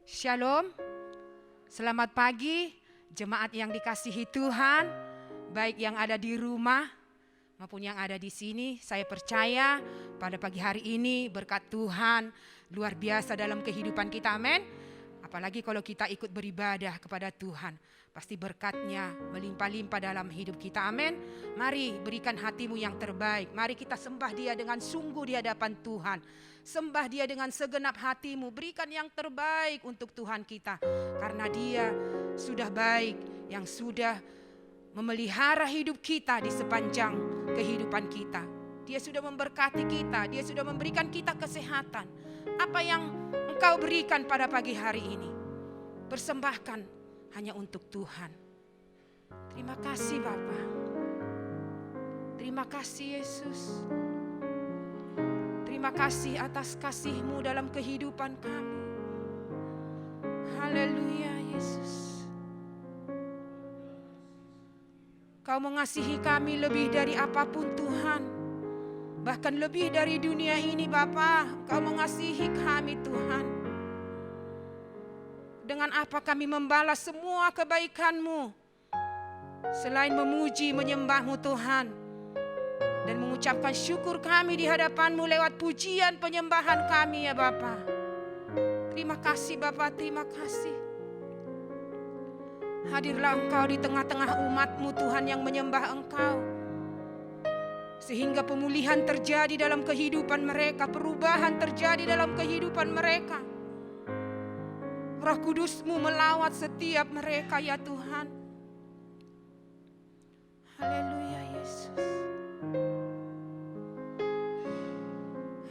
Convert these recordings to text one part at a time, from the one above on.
Shalom, selamat pagi jemaat yang dikasihi Tuhan, baik yang ada di rumah maupun yang ada di sini. Saya percaya pada pagi hari ini berkat Tuhan luar biasa dalam kehidupan kita, amin. Apalagi kalau kita ikut beribadah kepada Tuhan, pasti berkatnya melimpah-limpah dalam hidup kita, amin. Mari berikan hatimu yang terbaik, mari kita sembah Dia dengan sungguh di hadapan Tuhan. Sembah Dia dengan segenap hatimu, berikan yang terbaik untuk Tuhan kita. Karena Dia sudah baik, yang sudah memelihara hidup kita di sepanjang kehidupan kita. Dia sudah memberkati kita, Dia sudah memberikan kita kesehatan. Apa yang engkau berikan pada pagi hari ini, persembahkan hanya untuk Tuhan. Terima kasih Bapa. Terima kasih Yesus. Terima kasih atas kasih-Mu dalam kehidupan kami. Haleluya Yesus. Kau mengasihi kami lebih dari apapun Tuhan. Bahkan lebih dari dunia ini Bapa. Kau mengasihi kami Tuhan. Dengan apa kami membalas semua kebaikan-Mu selain memuji menyembah-Mu Tuhan. Dan mengucapkan syukur kami di hadapan-Mu lewat pujian penyembahan kami ya Bapa. Terima kasih Bapa, terima kasih. Hadirlah Engkau di tengah-tengah umat-Mu Tuhan yang menyembah Engkau. Sehingga pemulihan terjadi dalam kehidupan mereka, perubahan terjadi dalam kehidupan mereka. Roh Kudus-Mu melawat setiap mereka ya Tuhan. Haleluya Yesus.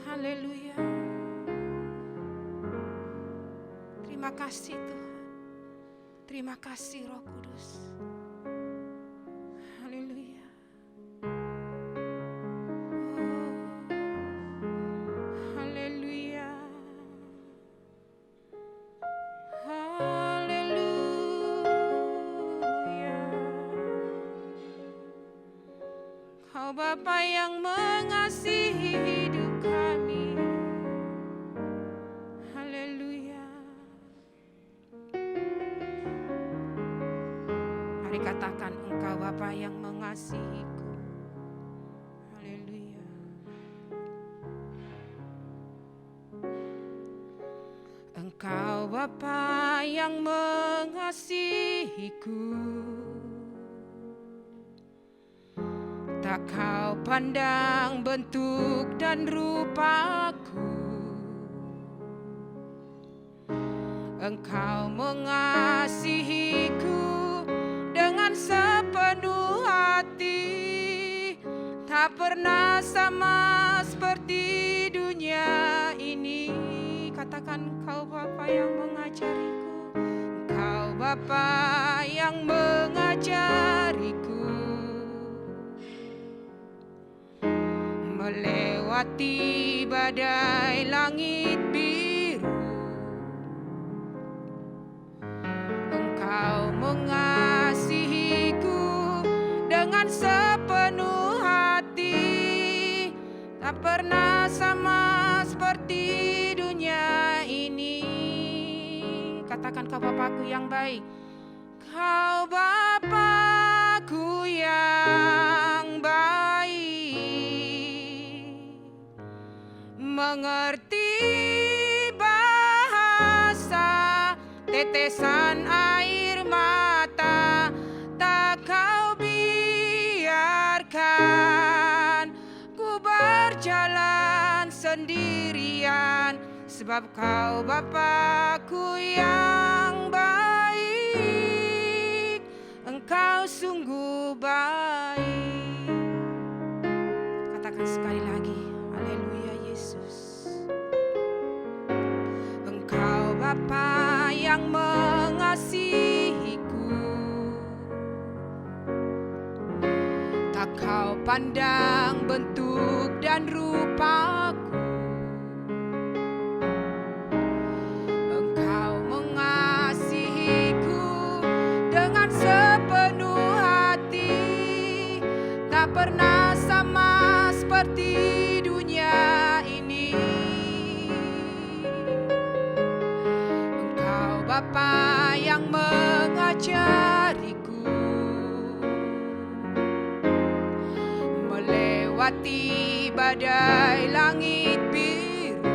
Haleluya. Terima kasih Tuhan. Terima kasih Roh Kudus. Haleluya. Oh, haleluya. Haleluya. Kau Bapa yang mengasihi hidup kami. Haleluya. Mari katakan, Engkau Bapa yang mengasihiku. Haleluya. Engkau Bapa yang mengasihiku. Tak kau pandang bentuk dan rupaku. Engkau mengasihiku dengan sepenuh hati. Tak pernah sama seperti dunia ini. Katakan, Engkau Bapa yang mengajariku. Engkau Bapa yang mengajariku. Melewati badai langit biru. Engkau mengasihiku dengan sepenuh hati. Tak pernah sama seperti dunia ini. Katakan, Kau Bapakku yang baik. Kau Bapakku yang baik. Mengerti bahasa tetesan air mata. Tak kau biarkan ku berjalan sendirian. Sebab Kau Bapakku yang baik. Engkau sungguh baik. Katakan sekali lagi, haleluya Yesus. Engkau Bapa yang mengasihiku. Tak kau pandang bentuk dan rupaku. Engkau mengasihiku dengan sepenuh hati. Tak pernah sama seperti dunia ini. Engkau badai langit biru,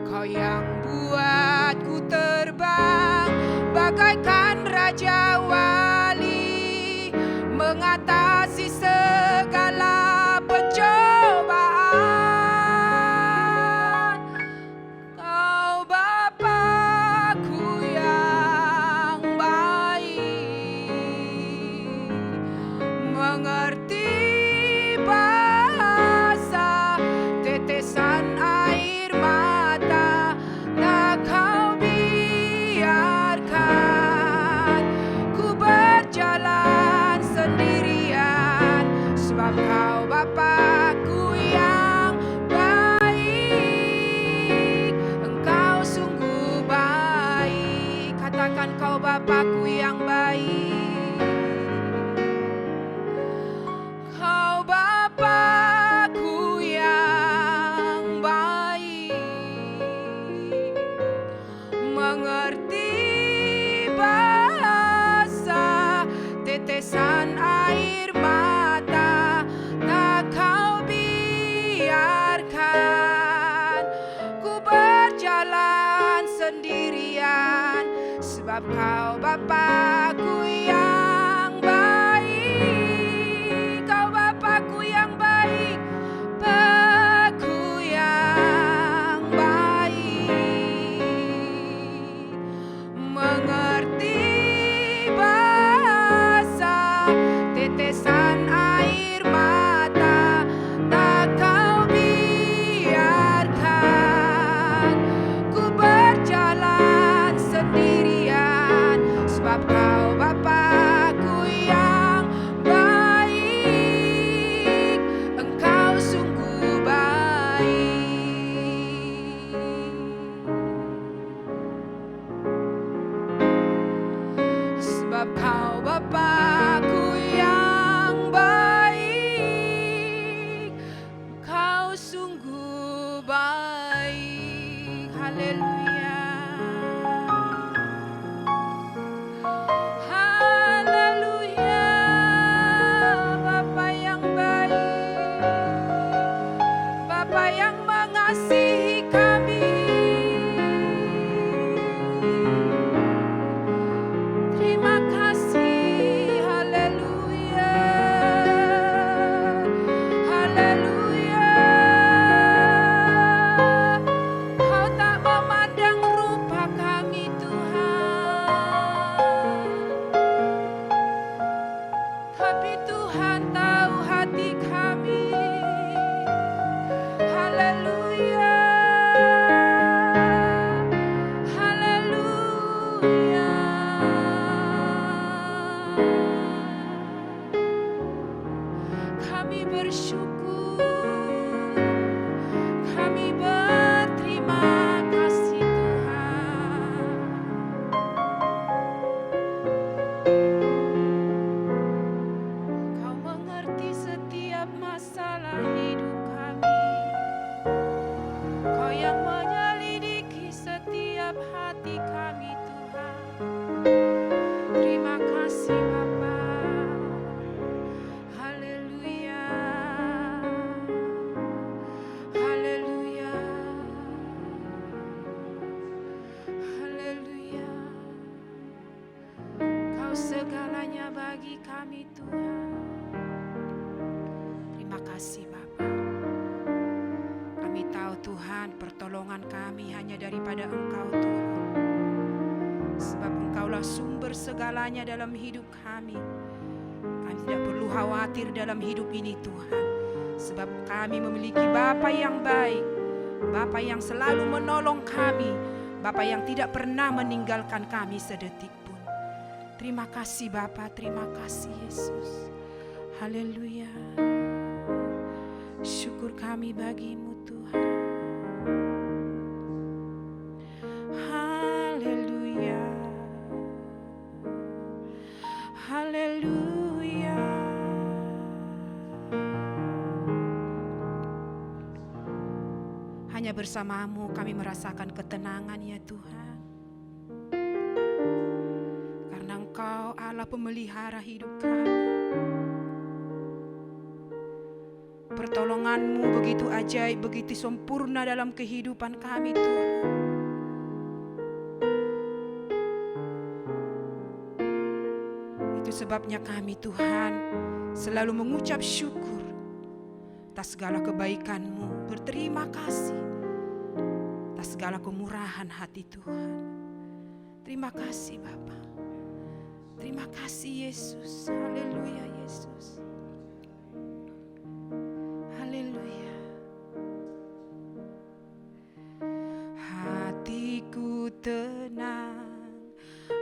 Kau yang buatku terbang bagaikan raja wali, mengatasi segala pencobaan. Kau Bapakku yang baik, mengerti bahasa tetesan air mata. Tak Kau biarkan ku berjalan sendirian, sebab Kau Bapakku yang baik. Engkau sungguh baik. Katakan, Kau Bapakku yang baik. Kau Bapakku yang baik, mengerti bahasa tetesan air mata. Tak Kau biarkan ku berjalan sendirian, sebab Kau Bapakku yang baik. Kau Bapakku yang baik, Bapakku yang baik, mengerti bahasa tetesan air mata. Tak Kau biarkan ku berjalan sendirian, sebab Kau Bapakku yang baik. Engkau sungguh baik. Sebab Kau Bapakku yang baik, Kau sungguh baik. Haleluya. Haleluya. Bapa yang baik, Bapa yang mengasihi kami. Terima kasih. Haleluya. Haleluya. Kau tak memandang rupa kami, Tuhan, tapi Tuhan tahu hati kami. Haleluya. Haleluya. Kami bersyukur, kami berterima kasih, Tuhan. Kau mengerti setiap masalah hidup kami. Kau yang menyelidiki setiap hati kami, Tuhan. Terima kasih, Bapa. Haleluya. Haleluya. Haleluya. Kau segalanya bagi kami, Tuhan. Terima kasih, Bapa. Kami tahu, Tuhan, pertolongan kami hanya daripada Engkau, Tuhan. Sebab Engkaulah sumber segalanya dalam hidup kami. Kami tidak perlu khawatir dalam hidup ini, Tuhan. Sebab kami memiliki Bapa yang baik, Bapa yang selalu menolong kami, Bapa yang tidak pernah meninggalkan kami sedetik pun. Terima kasih, Bapa. Terima kasih, Yesus. Haleluya. Syukur kami bagi-Mu, Tuhan. Haleluya. Haleluya. Hanya bersama-Mu kami merasakan ketenangan, ya Tuhan. Karena Engkau Allah pemelihara hidup kami. Pertolongan-Mu begitu ajaib, begitu sempurna dalam kehidupan kami Tuhan. Itu sebabnya kami Tuhan selalu mengucap syukur atas segala kebaikan-Mu, berterima kasih atas segala kemurahan hati Tuhan. Terima kasih Bapa. Terima kasih Yesus. Haleluya Yesus. Haleluya. Hatiku tenang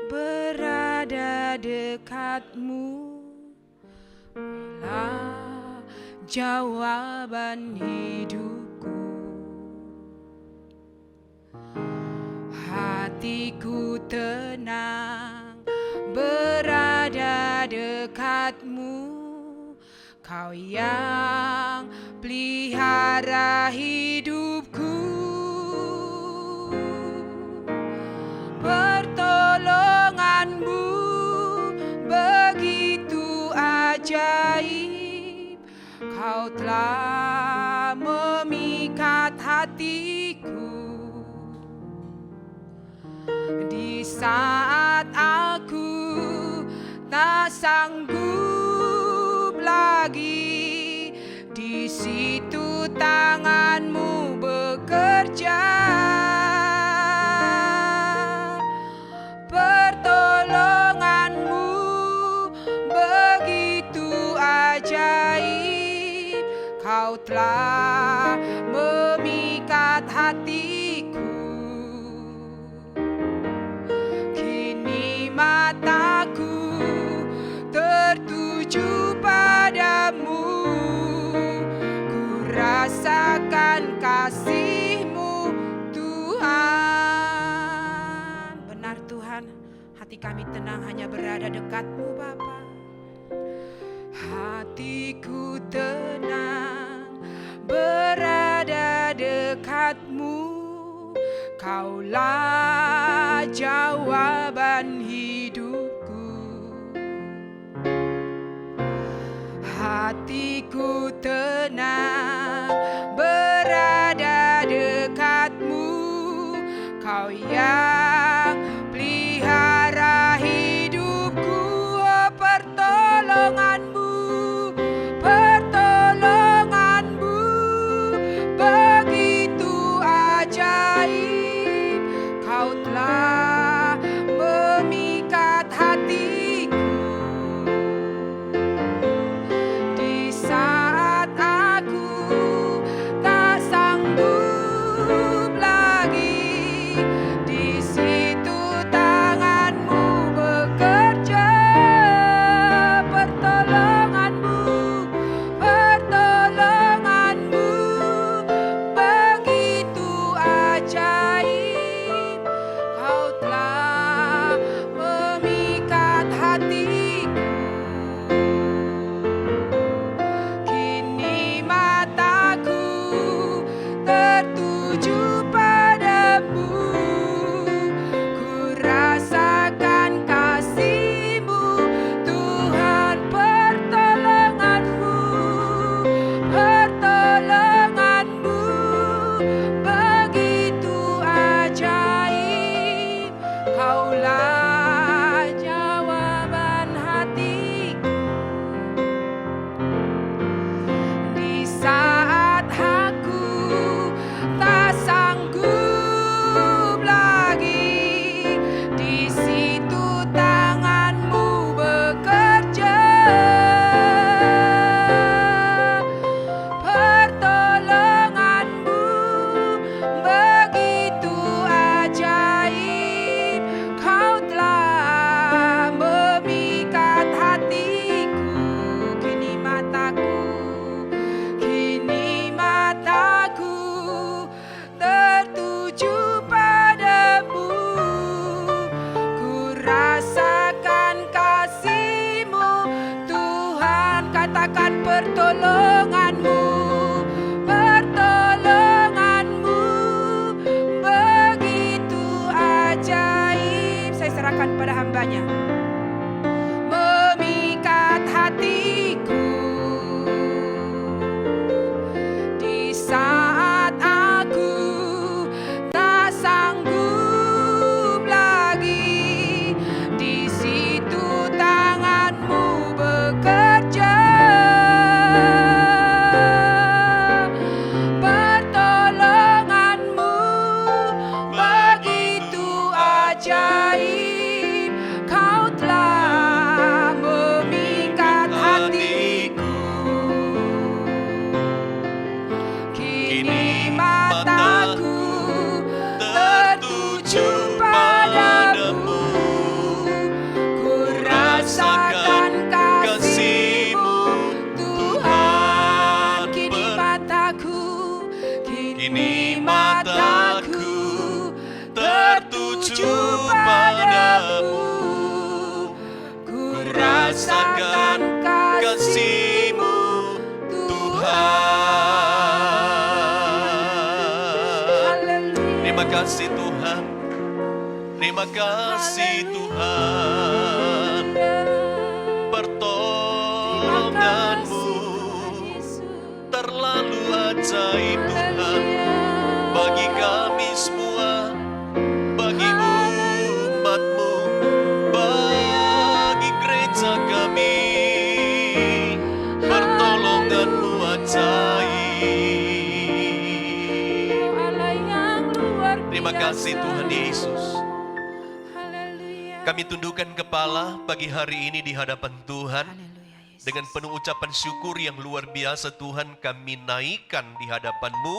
berada dekat-Mu, lah jawaban hidupku. Hatiku tenang berada dekat-Mu, Kau yang pelihara hidupku. Pertolongan-Mu begitu ajaib, Kau telah memikat hatiku. Di saat aku tak sanggup lagi, di situ tangan-Mu bekerja. Pertolongan-Mu begitu ajaib, Kau telah memikat hatiku. Kini mataku tertuju padamu, ku rasakan kasih-Mu Tuhan. Benar Tuhan, hati kami tenang hanya berada dekat-Mu Bapa. Hatiku tenang berada dekat-Mu, Kaulah jawaban hidupku. Hatiku tenang berada dekat-Mu, Kau yang pelihara hidupku. Pertolongan-Mu begitu ajaib, Kau telah memikat hatiku. Di saat aku tak sanggup lagi, di mataku tertuju padamu. Ku rasakan kasih-Mu Tuhan. Kini mataku tertuju padamu. Ku rasakan kasih-Mu Tuhan. Terima kasih Tuhan. Terima kasih Tuhan. Pertolongan-Mu terlalu ajaib Tuhan, bagi kami semua, bagi umat-Mu, bagi gereja kami. Pertolongan-Mu ajaib. Terima kasih Tuhan Yesus. Kami tundukkan kepala pagi hari ini di hadapan Tuhan. Dengan penuh ucapan syukur yang luar biasa Tuhan, kami naikkan di hadapan-Mu.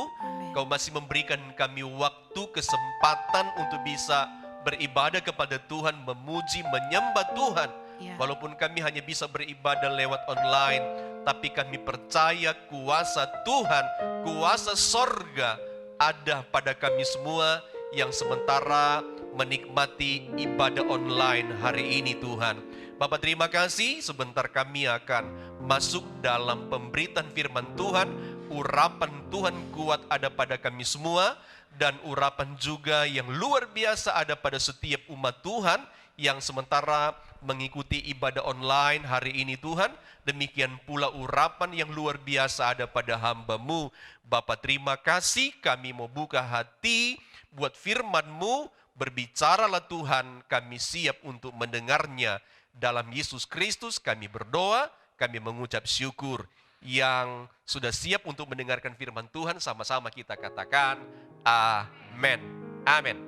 Kau masih memberikan kami waktu, kesempatan untuk bisa beribadah kepada Tuhan, memuji, menyembah Tuhan. Walaupun kami hanya bisa beribadah lewat online, tapi kami percaya kuasa Tuhan, kuasa sorga ada pada kami semua yang sementara menikmati ibadah online hari ini Tuhan. Bapak terima kasih, sebentar kami akan masuk dalam pemberitaan firman Tuhan. Urapan Tuhan kuat ada pada kami semua, dan urapan juga yang luar biasa ada pada setiap umat Tuhan yang sementara mengikuti ibadah online hari ini Tuhan. Demikian pula urapan yang luar biasa ada pada hamba-Mu. Bapak terima kasih, kami mau buka hati buat firman-Mu. Berbicaralah Tuhan, kami siap untuk mendengarnya. Dalam Yesus Kristus kami berdoa, kami mengucap syukur. Yang sudah siap untuk mendengarkan firman Tuhan, sama-sama kita katakan amin. Amin.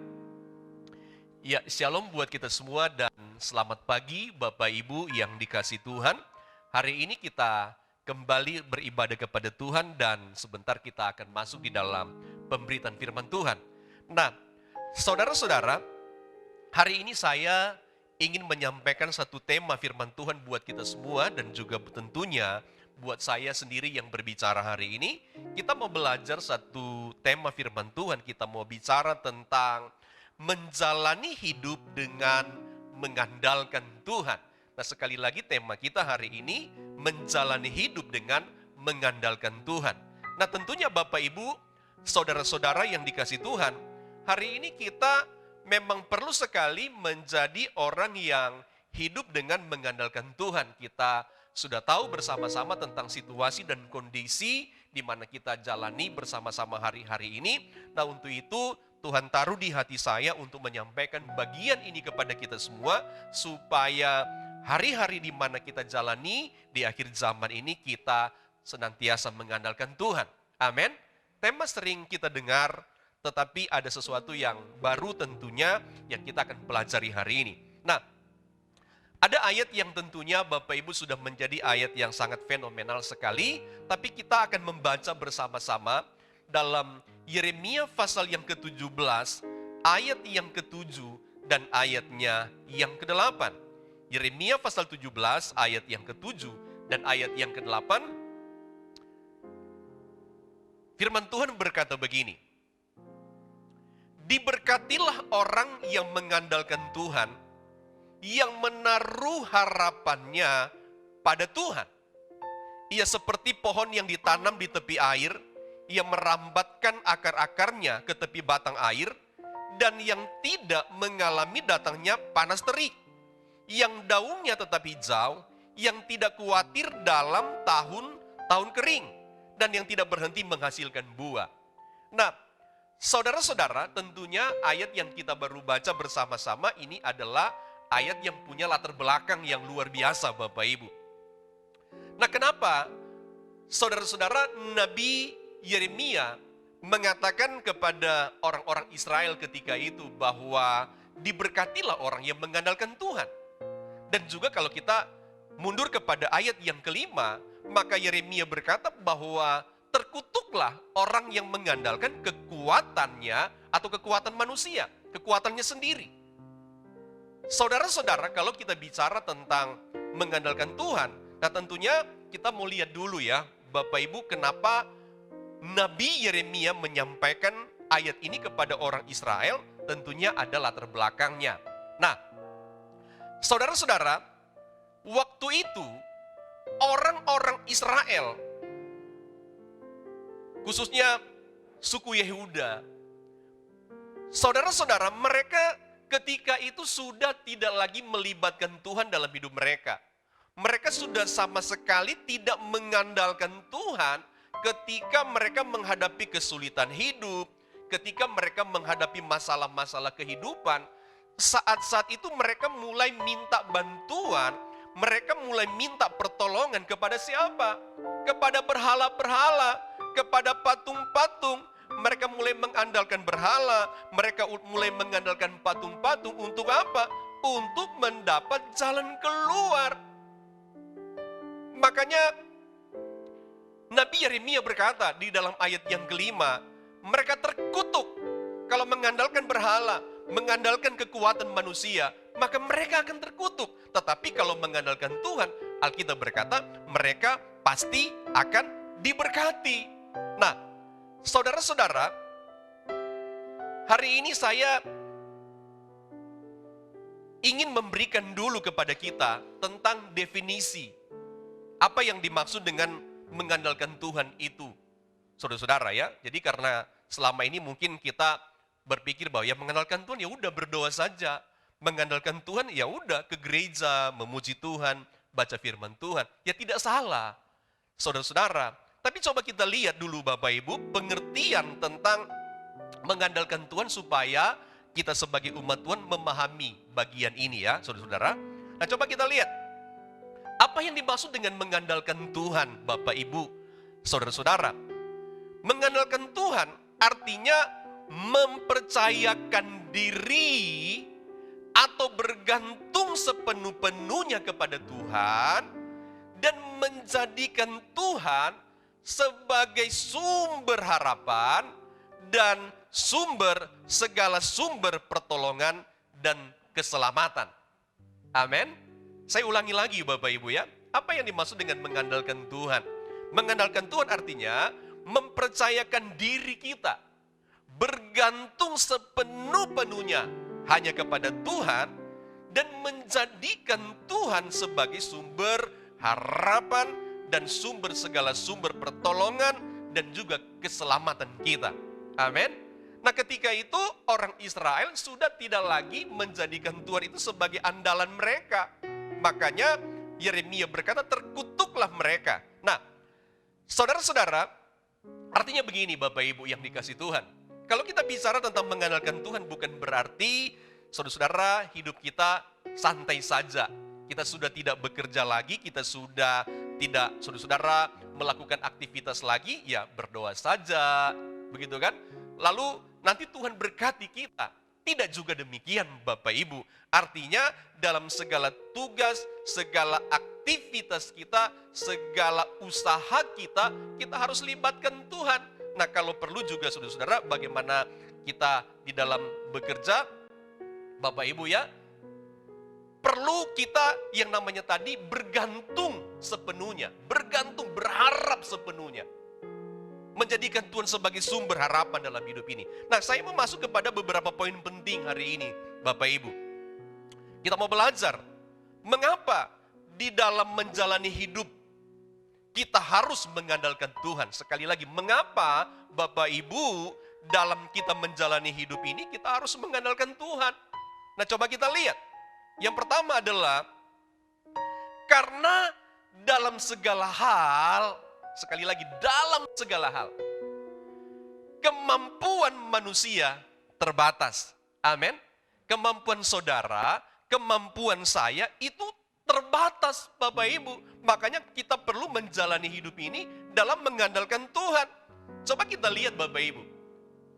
Ya, shalom buat kita semua dan selamat pagi Bapak Ibu yang dikasihi Tuhan. Hari ini kita kembali beribadah kepada Tuhan dan sebentar kita akan masuk di dalam pemberitaan firman Tuhan. Nah, saudara-saudara, hari ini saya ingin menyampaikan satu tema firman Tuhan buat kita semua dan juga tentunya buat saya sendiri yang berbicara hari ini. Kita mau belajar satu tema firman Tuhan, kita mau bicara tentang menjalani hidup dengan mengandalkan Tuhan. Nah, sekali lagi tema kita hari ini menjalani hidup dengan mengandalkan Tuhan. Nah, tentunya Bapak Ibu, saudara-saudara yang dikasihi Tuhan, hari ini kita memang perlu sekali menjadi orang yang hidup dengan mengandalkan Tuhan. Kita sudah tahu bersama-sama tentang situasi dan kondisi di mana kita jalani bersama-sama hari-hari ini. Nah, untuk itu Tuhan taruh di hati saya untuk menyampaikan bagian ini kepada kita semua, supaya hari-hari di mana kita jalani di akhir zaman ini kita senantiasa mengandalkan Tuhan. Amin. Tema sering kita dengar, tetapi ada sesuatu yang baru tentunya yang kita akan pelajari hari ini. Nah, ada ayat yang tentunya Bapak Ibu sudah menjadi ayat yang sangat fenomenal sekali, tapi kita akan membaca bersama-sama dalam Yeremia pasal yang ke-17, ayat yang ke-7 dan ayatnya yang ke-8. Yeremia pasal 17, ayat yang ke-7 dan ayat yang ke-8. Firman Tuhan berkata begini, diberkatilah orang yang mengandalkan Tuhan, yang menaruh harapannya pada Tuhan. Ia seperti pohon yang ditanam di tepi air, yang merambatkan akar-akarnya ke tepi batang air, dan yang tidak mengalami datangnya panas terik, yang daunnya tetap hijau, yang tidak khawatir dalam tahun kering, dan yang tidak berhenti menghasilkan buah. Nah, saudara-saudara, tentunya ayat yang kita baru baca bersama-sama ini adalah ayat yang punya latar belakang yang luar biasa Bapak Ibu. Nah, kenapa saudara-saudara Nabi Yeremia mengatakan kepada orang-orang Israel ketika itu bahwa diberkatilah orang yang mengandalkan Tuhan. Dan juga kalau kita mundur kepada ayat yang kelima, maka Yeremia berkata bahwa terkutuklah orang yang mengandalkan kekuatannya atau kekuatan manusia, kekuatannya sendiri. Saudara-saudara, kalau kita bicara tentang mengandalkan Tuhan, nah tentunya kita mau lihat dulu ya, Bapak Ibu, kenapa Nabi Yeremia menyampaikan ayat ini kepada orang Israel, tentunya ada latar belakangnya. Nah, saudara-saudara, waktu itu orang-orang Israel, khususnya suku Yehuda, saudara-saudara, mereka ketika itu sudah tidak lagi melibatkan Tuhan dalam hidup mereka. Mereka sudah sama sekali tidak mengandalkan Tuhan ketika mereka menghadapi kesulitan hidup, ketika mereka menghadapi masalah-masalah kehidupan. Saat-saat itu mereka mulai minta bantuan, mereka mulai minta pertolongan kepada siapa? Kepada berhala-berhala, kepada patung-patung. Mereka mulai mengandalkan berhala, mereka mulai mengandalkan patung-patung untuk apa? Untuk mendapat jalan keluar. Makanya Nabi Yeremia berkata di dalam ayat yang kelima, mereka terkutuk kalau mengandalkan berhala, mengandalkan kekuatan manusia, maka mereka akan terkutuk. Tetapi kalau mengandalkan Tuhan, Alkitab berkata, mereka pasti akan diberkati. Nah, saudara-saudara, hari ini saya ingin memberikan dulu kepada kita tentang definisi apa yang dimaksud dengan mengandalkan Tuhan itu. Saudara-saudara ya, jadi karena selama ini mungkin kita berpikir bahwa ya mengandalkan Tuhan ya udah berdoa saja. Mengandalkan Tuhan ya udah ke gereja, memuji Tuhan, baca firman Tuhan. Ya tidak salah, saudara-saudara. Tapi coba kita lihat dulu Bapak Ibu, pengertian tentang mengandalkan Tuhan supaya kita sebagai umat Tuhan memahami bagian ini ya, saudara-saudara. Nah coba kita lihat, apa yang dimaksud dengan mengandalkan Tuhan Bapak Ibu, saudara-saudara. Mengandalkan Tuhan artinya mempercayakan diri atau bergantung sepenuh-penuhnya kepada Tuhan dan menjadikan Tuhan sebagai sumber harapan dan segala sumber pertolongan dan keselamatan. Amin. Saya ulangi lagi Bapak Ibu ya. Apa yang dimaksud dengan mengandalkan Tuhan? Mengandalkan Tuhan artinya mempercayakan diri kita, bergantung sepenuh-penuhnya hanya kepada Tuhan dan menjadikan Tuhan sebagai sumber harapan dan segala sumber pertolongan dan juga keselamatan kita. Amin. Nah ketika itu orang Israel sudah tidak lagi menjadikan Tuhan itu sebagai andalan mereka. Makanya Yeremia berkata terkutuklah mereka. Nah saudara-saudara, artinya begini Bapak Ibu yang dikasih Tuhan. Kalau kita bicara tentang mengandalkan Tuhan bukan berarti saudara-saudara hidup kita santai saja. Kita sudah tidak bekerja lagi, kita sudah tidak saudara-saudara melakukan aktivitas lagi, ya berdoa saja, begitu kan? Lalu nanti Tuhan berkati kita. Tidak juga demikian Bapak Ibu. Artinya dalam segala tugas, segala aktivitas kita, segala usaha kita, kita harus libatkan Tuhan. Nah kalau perlu juga saudara-saudara bagaimana kita di dalam bekerja, Bapak Ibu ya, perlu kita yang namanya tadi bergantung sepenuhnya, bergantung, berharap sepenuhnya. Menjadikan Tuhan sebagai sumber harapan dalam hidup ini. Nah saya mau masuk kepada beberapa poin penting hari ini Bapak Ibu. Kita mau belajar mengapa di dalam menjalani hidup kita harus mengandalkan Tuhan. Sekali lagi, mengapa Bapak Ibu dalam kita menjalani hidup ini kita harus mengandalkan Tuhan. Nah coba kita lihat. Yang pertama adalah karena dalam segala hal, sekali lagi dalam segala hal, kemampuan manusia terbatas. Amin. Kemampuan saudara, kemampuan saya itu terbatas Bapak Ibu. Makanya kita perlu menjalani hidup ini dalam mengandalkan Tuhan. Coba kita lihat Bapak Ibu.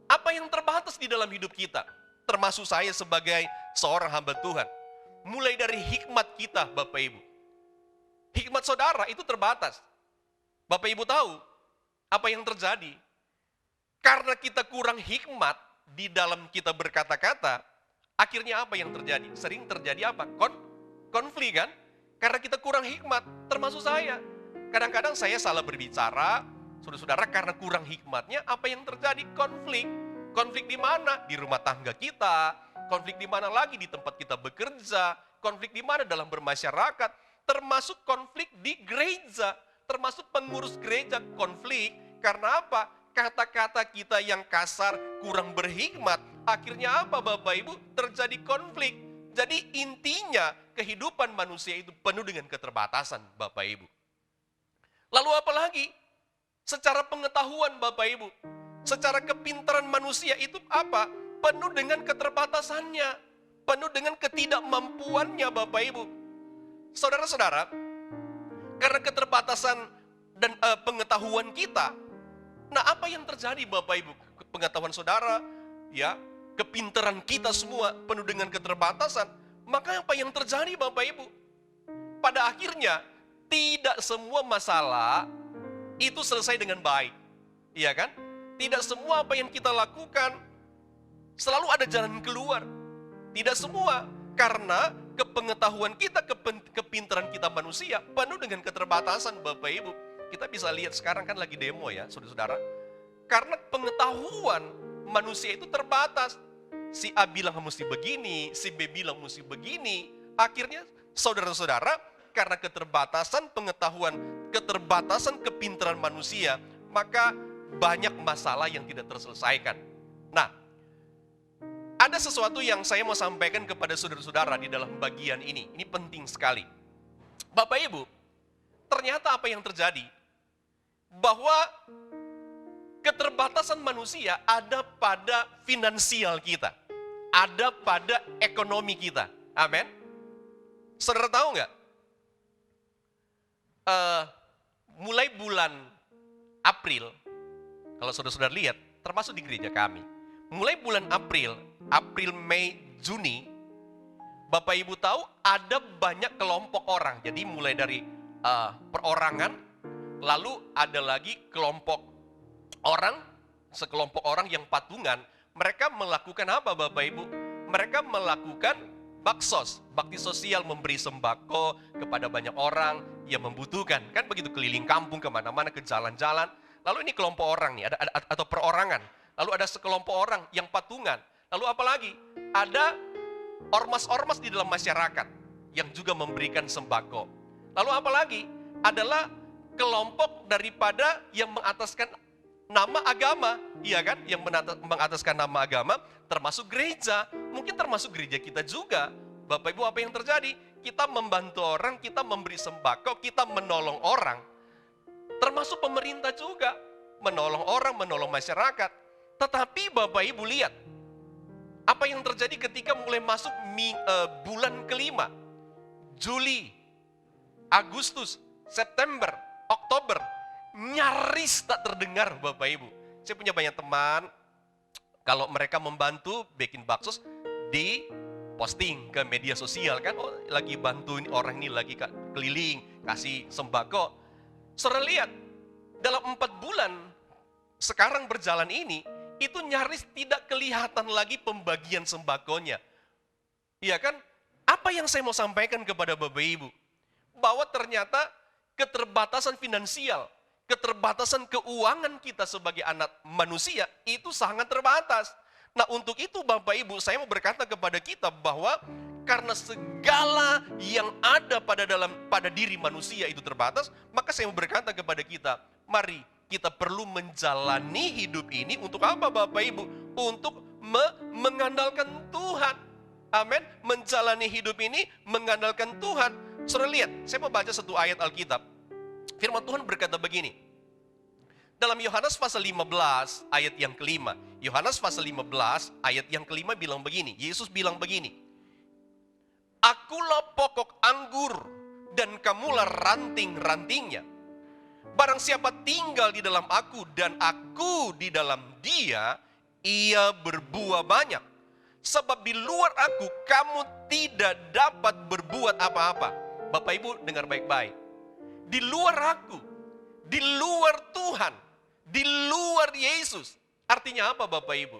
Apa yang terbatas di dalam hidup kita? Termasuk saya sebagai seorang hamba Tuhan. Mulai dari hikmat kita Bapak Ibu. Hikmat saudara itu terbatas. Bapak Ibu tahu, Apa yang terjadi? Karena kita kurang hikmat di dalam kita berkata-kata, akhirnya apa yang terjadi? Sering terjadi apa? Konflik kan? Karena kita kurang hikmat, termasuk saya. Kadang-kadang saya salah berbicara, saudara-saudara, karena kurang hikmatnya, apa yang terjadi? Konflik. Konflik di mana? Di rumah tangga kita, konflik di mana lagi? Di tempat kita bekerja, konflik di mana dalam bermasyarakat, termasuk konflik di gereja, termasuk pengurus gereja konflik. Karena apa? Kata-kata kita yang kasar, kurang berhikmat, akhirnya apa Bapak Ibu? Terjadi konflik. Jadi intinya kehidupan manusia itu penuh dengan keterbatasan Bapak Ibu. Lalu apa lagi? Secara pengetahuan Bapak Ibu, secara kepintaran manusia itu apa? Penuh dengan keterbatasannya, penuh dengan ketidakmampuannya Bapak Ibu. Saudara-saudara, karena keterbatasan dan pengetahuan kita, nah apa yang terjadi Bapak Ibu? Pengetahuan saudara, ya, kepintaran kita semua penuh dengan keterbatasan. Maka apa yang terjadi Bapak Ibu? Pada akhirnya tidak semua masalah itu selesai dengan baik. Iya kan? Tidak semua apa yang kita lakukan selalu ada jalan keluar. Tidak semua, karena kepengetahuan kita, kepintaran kita manusia penuh dengan keterbatasan Bapak Ibu. Kita bisa lihat sekarang kan lagi demo ya saudara-saudara. Karena pengetahuan manusia itu terbatas. Si A bilang mesti begini, si B bilang mesti begini. Akhirnya saudara-saudara, karena keterbatasan pengetahuan, keterbatasan kepintaran manusia, maka banyak masalah yang tidak terselesaikan. Nah, ada sesuatu yang saya mau sampaikan kepada saudara-saudara di dalam bagian ini. Ini penting sekali. Bapak Ibu, ternyata apa yang terjadi? Bahwa keterbatasan manusia ada pada finansial kita. Ada pada ekonomi kita. Amin. Saudara tahu nggak? Mulai bulan April, kalau saudara-saudara lihat, termasuk di gereja kami, mulai bulan April, Mei, Juni, Bapak Ibu tahu ada banyak kelompok orang. Jadi mulai dari perorangan, lalu ada lagi kelompok orang, sekelompok orang yang patungan. Mereka melakukan apa Bapak Ibu? Mereka melakukan baksos, bakti sosial, memberi sembako kepada banyak orang yang membutuhkan. Kan begitu, keliling kampung kemana-mana, ke jalan-jalan. Lalu ini kelompok orang nih, atau perorangan. Lalu ada sekelompok orang yang patungan. Lalu apa lagi? Ada ormas-ormas di dalam masyarakat yang juga memberikan sembako. Lalu apa lagi? Adalah kelompok daripada yang mengataskan nama agama, iya kan? Yang mengataskan nama agama, termasuk gereja. Mungkin termasuk gereja kita juga. Bapak Ibu, apa yang terjadi? Kita membantu orang, kita memberi sembako, kita menolong orang. Termasuk pemerintah juga, menolong orang, menolong masyarakat. Tetapi Bapak Ibu lihat, apa yang terjadi ketika mulai masuk bulan kelima, Juli, Agustus, September, Oktober, nyaris tak terdengar Bapak Ibu. Saya punya banyak teman, kalau mereka membantu bikin baksos, di posting ke media sosial kan, oh lagi bantuin orang ini, lagi keliling, kasih sembako. Saudara lihat, dalam 4 bulan sekarang berjalan ini, itu nyaris tidak kelihatan lagi pembagian sembakonya. Iya kan? Apa yang saya mau sampaikan kepada Bapak Ibu? Bahwa ternyata keterbatasan finansial, keterbatasan keuangan kita sebagai anak manusia itu sangat terbatas. Nah, untuk itu Bapak Ibu, saya mau berkata kepada kita bahwa karena segala yang ada pada diri manusia itu terbatas, maka saya mau berkata kepada kita, mari kita perlu menjalani hidup ini untuk apa Bapak Ibu? Untuk mengandalkan Tuhan. Amin. Menjalani hidup ini mengandalkan Tuhan. Saudara lihat, saya mau baca satu ayat Alkitab. Firman Tuhan berkata begini. Dalam Yohanes pasal 15 ayat yang kelima. Yohanes pasal 15 ayat yang kelima bilang begini. Yesus bilang begini. Akulah pokok anggur dan kamulah ranting-rantingnya. Barang siapa tinggal di dalam aku dan aku di dalam dia, ia berbuah banyak. Sebab di luar aku kamu tidak dapat berbuat apa-apa. Bapak Ibu dengar baik-baik. Di luar aku, di luar Tuhan, di luar Yesus. Artinya apa Bapak Ibu?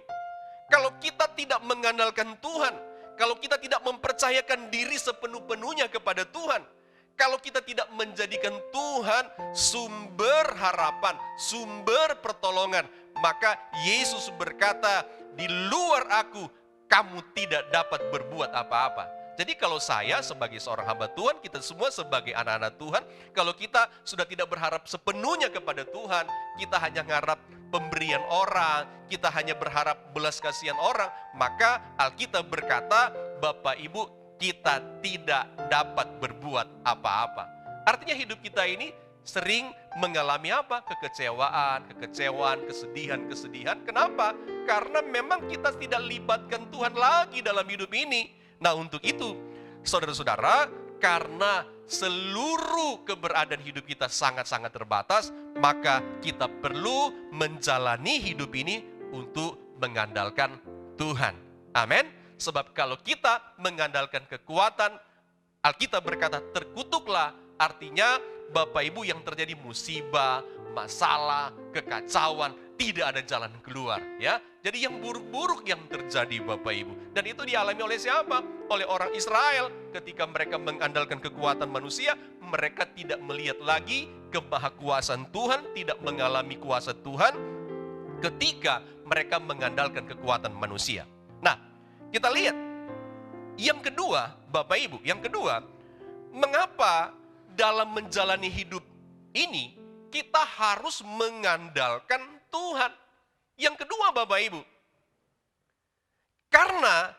Kalau kita tidak mengandalkan Tuhan, kalau kita tidak mempercayakan diri sepenuh-penuhnya kepada Tuhan, kalau kita tidak menjadikan Tuhan sumber harapan, sumber pertolongan, maka Yesus berkata, di luar aku, kamu tidak dapat berbuat apa-apa. Jadi kalau saya sebagai seorang hamba Tuhan, kita semua sebagai anak-anak Tuhan, kalau kita sudah tidak berharap sepenuhnya kepada Tuhan, kita hanya mengharap pemberian orang, kita hanya berharap belas kasihan orang, maka Alkitab berkata, Bapak Ibu, kita tidak dapat berbuat apa-apa. Artinya hidup kita ini sering mengalami apa? Kekecewaan, kesedihan. Kenapa? Karena memang kita tidak libatkan Tuhan lagi dalam hidup ini. Nah untuk itu, saudara-saudara, karena seluruh keberadaan hidup kita sangat-sangat terbatas, maka kita perlu menjalani hidup ini untuk mengandalkan Tuhan. Amin. Sebab kalau kita mengandalkan kekuatan, Alkitab berkata terkutuklah, artinya Bapak Ibu yang terjadi musibah, masalah, kekacauan, tidak ada jalan keluar, ya. Jadi yang buruk-buruk yang terjadi Bapak Ibu. Dan itu dialami oleh siapa? Oleh orang Israel. Ketika mereka mengandalkan kekuatan manusia, mereka tidak melihat lagi kemahakuasaan Tuhan, tidak mengalami kuasa Tuhan ketika mereka mengandalkan kekuatan manusia. Nah, kita lihat. Yang kedua, Bapak Ibu, yang kedua, mengapa dalam menjalani hidup ini kita harus mengandalkan Tuhan? Yang kedua Bapak Ibu, karena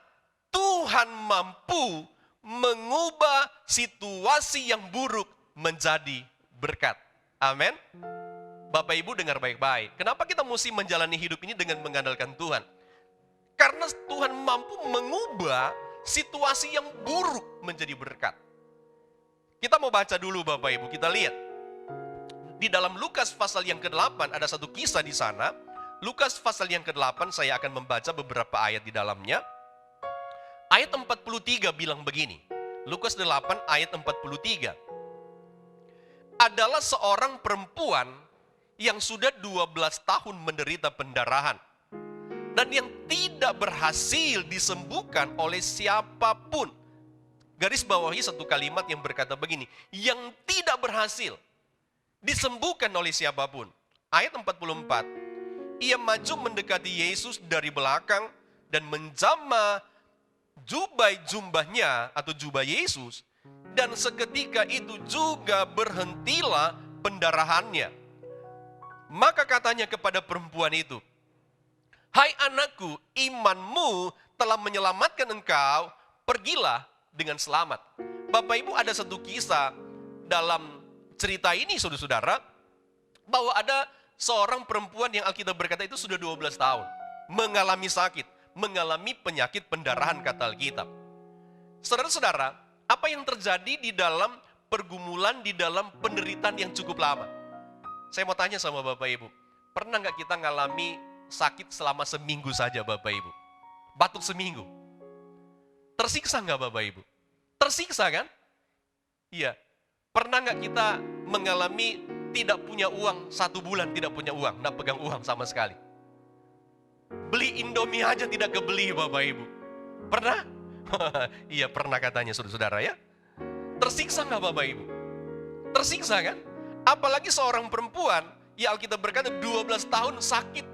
Tuhan mampu mengubah situasi yang buruk menjadi berkat. Amin. Bapak Ibu dengar baik-baik. Kenapa kita mesti menjalani hidup ini dengan mengandalkan Tuhan? Karena Tuhan mampu mengubah situasi yang buruk menjadi berkat. Kita mau baca dulu Bapak Ibu, kita lihat. Di dalam Lukas pasal yang ke-8 ada satu kisah di sana. Lukas pasal yang ke-8 saya akan membaca beberapa ayat di dalamnya. Ayat 43 bilang begini. Lukas 8 ayat 43. Adalah seorang perempuan yang sudah 12 tahun menderita pendarahan. Dan yang tidak berhasil disembuhkan oleh siapapun. Garis bawahi satu kalimat yang berkata begini. Yang tidak berhasil disembuhkan oleh siapapun. Ayat 44. Ia maju mendekati Yesus dari belakang dan menjamah jubahnya atau jubah Yesus. Dan seketika itu juga berhentilah pendarahannya. Maka katanya kepada perempuan itu, "Hai anakku, imanmu telah menyelamatkan engkau, pergilah dengan selamat." Bapak Ibu, ada satu kisah dalam cerita ini saudara-saudara, bahwa ada seorang perempuan yang Alkitab berkata itu sudah 12 tahun. Mengalami sakit, mengalami penyakit pendarahan kata Alkitab. Saudara-saudara, apa yang terjadi di dalam pergumulan, di dalam penderitaan yang cukup lama? Saya mau tanya sama Bapak Ibu, pernah nggak kita ngalami sakit selama seminggu saja Bapak Ibu? Batuk seminggu. Tersiksa nggak Bapak Ibu? Tersiksa kan? Iya. Pernah nggak kita mengalami tidak punya uang 1 bulan, tidak punya uang, nggak pegang uang sama sekali? Beli Indomie aja tidak kebeli Bapak Ibu. Pernah? Iya pernah katanya saudara-saudara ya. Tersiksa nggak Bapak Ibu? Tersiksa kan? Apalagi seorang perempuan, ya Alkitab berkata 12 tahun sakit.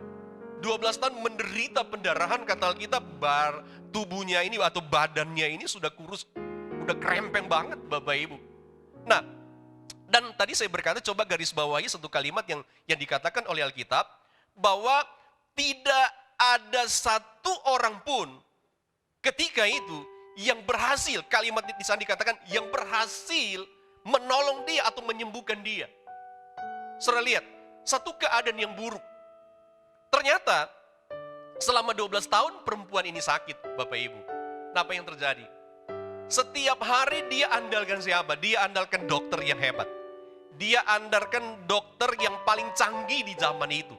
12 tahun menderita pendarahan kata Alkitab, tubuhnya ini atau badannya ini sudah kurus, udah krempeng banget Bapak Ibu. Nah, dan tadi saya berkata, coba garis bawahi satu kalimat yang dikatakan oleh Alkitab, bahwa tidak ada satu orang pun ketika itu yang berhasil, kalimat di sana dikatakan, yang berhasil menolong dia atau menyembuhkan dia. Saudara lihat, satu keadaan yang buruk. Ternyata selama 12 tahun perempuan ini sakit Bapak Ibu. Nah, apa yang terjadi? Setiap hari dia andalkan siapa? Dia andalkan dokter yang hebat. Dia andalkan dokter yang paling canggih di zaman itu.